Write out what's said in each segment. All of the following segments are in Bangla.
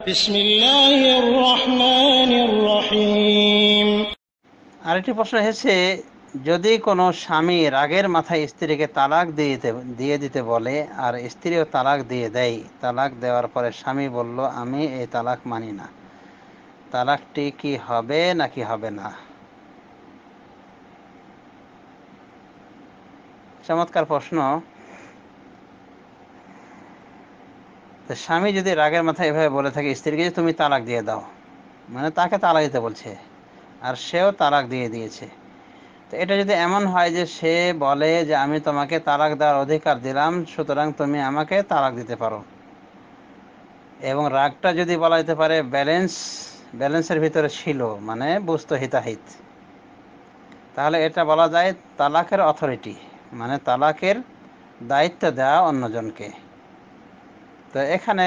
বিসমিল্লাহির রহমানির রহিম। আরেকটি প্রশ্ন এসেছে, যদি কোনো স্বামী রাগের মাথায় স্ত্রীকে তালাক দিয়ে দিতে বলে আর স্ত্রীও তালাক দিয়ে দেয়, তালাক দেওয়ার পরে স্বামী বলল আমি এই তালাক মানি না, তালাকটি কি হবে নাকি হবে না? চমৎকার প্রশ্ন। স্বামী যদি রাগের মাথায় এভাবে বলে থাকে স্ত্রীকে যে তুমি তালাক দিয়ে দাও, মানে তাকে তালাক দিতে বলছে আর সেও তালাক দিয়ে দিয়েছে, তো এটা যদি এমন হয় যে সে বলে যে আমি তোমাকে তালাক দেওয়ার অধিকার দিলাম, সুতরাং তুমি আমাকে তালাক দিতে পারো, এবং রাগটা যদি বলা যেতে পারে ব্যালেন্সের ভিতরে ছিল, মানে বুঝতো হিতাহিত, তাহলে এটা বলা যায় তালাকের অথরিটি, মানে তালাকের দায়িত্ব দেওয়া অন্যজনকে। তো এখানে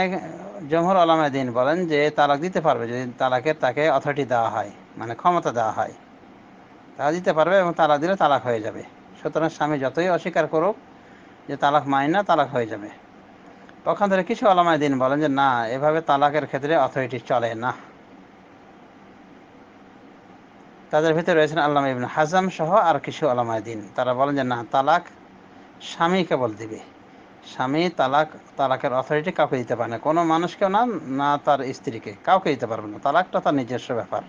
জমহুর উলামায়ে দ্বীন বলেন যে তালাক দিতে পারবে যদি তালাকের তাকে অথরিটি দেওয়া হয়, মানে ক্ষমতা দেওয়া হয়, তারা দিতে পারবে এবং তালাক দিলে তালাক হয়ে যাবে। সুতরাং স্বামী যতই অস্বীকার করুক যে তালাক মানি না, তালাক হয়ে যাবে। পক্ষান্তরে কিছু উলামায়ে দ্বীন বলেন যে না, এভাবে তালাকের ক্ষেত্রে অথরিটি চলে না। তাদের ভিতরে রয়েছেন আল্লামা ইবনে হাজম সহ আর কিছু উলামায়ে দ্বীন, তারা বলেন যে না, তালাক স্বামী কেবল দিবে। স্বামী তালাকের অথরিটি কাউকে দিতে পারে না, কোনো মানুষকেও না, না তার স্ত্রীকে, কাউকে দিতে পারবে না, তালাকটা তার নিজস্ব ব্যাপার।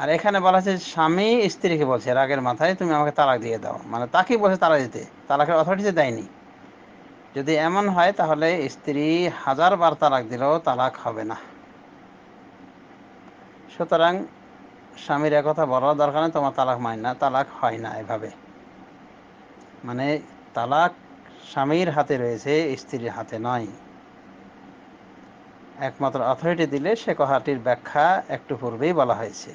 আর এখানে বলা হয়েছে স্বামী স্ত্রীকে বলছে রাগের মাথায় তুমি আমাকে তালাক দিয়ে দাও, মানে তাকেই বলছে তালাক দিতে, তালাকের অথরিটি দেয়নি। যদি এমন হয় তাহলে স্ত্রী 1000 বার তালাক দিলেও তালাক হবে না। সুতরাং স্বামীর একথা বলার দরকার নেই তোমার তালাক মানি না, তালাক হয় না এভাবে। মানে তালাক স্বামীর হাতে রয়েছে, স্ত্রীর হাতে নয়। একমাত্র অথরিটি দিলে সে কথাটির ব্যাখ্যা একটু পূর্বেই বলা হয়েছে।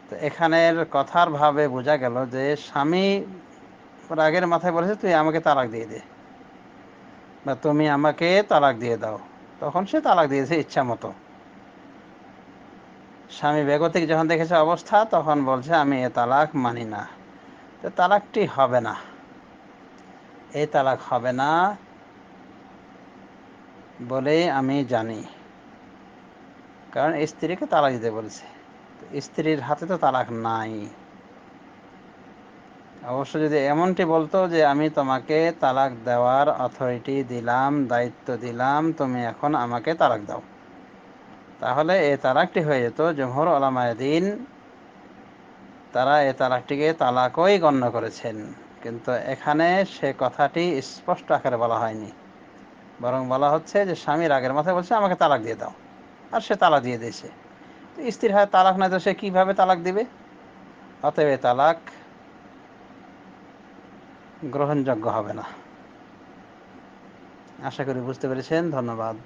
তো এখানের কথার ভাবে বোঝা গেল যে স্বামী রাগের মাথায় বলেছে তুই আমাকে তালাক দিয়ে দে, বা তুমি আমাকে তালাক দিয়ে দাও, তখন সে তালাক দিয়েছে ইচ্ছা মতো। স্বামী বেগতিক যখন দেখেছে অবস্থা, তখন বলছে আমি এ তালাক মানি না, তো তালাকটি হবে না। এই তালাক হবে না বলেই আমি জানি, কারণ স্ত্রীকে তালাক দিতে বলেছে, স্ত্রীর হাতে তো তালাক নাই। অবশ্য যদি এমনটি বলতো যে আমি তোমাকে তালাক দেওয়ার অথরিটি দিলাম, দায়িত্ব দিলাম, তুমি এখন আমাকে তালাক দাও, তাহলে এই তালাকটি হয়ে যেত। জমহুর উলামায়ে দ্বীন তারা এই তালাকটিকে তালাকই গণ্য করেছেন, কিন্তু এখানে সে কথাটি স্পষ্ট আকারে বলা হয়নি, বরং বলা হচ্ছে যে স্বামী রাগের মাথায় বলছে আমাকে তালাক দিয়ে দাও, আর সে তালাক দিয়ে দিয়েছে। তো স্ত্রীর হাতে তালাক নাই তো সে কীভাবে তালাক দিবে? অতএব তালাক গ্রহণযোগ্য হবে না। আশা করি বুঝতে পেরেছেন। ধন্যবাদ।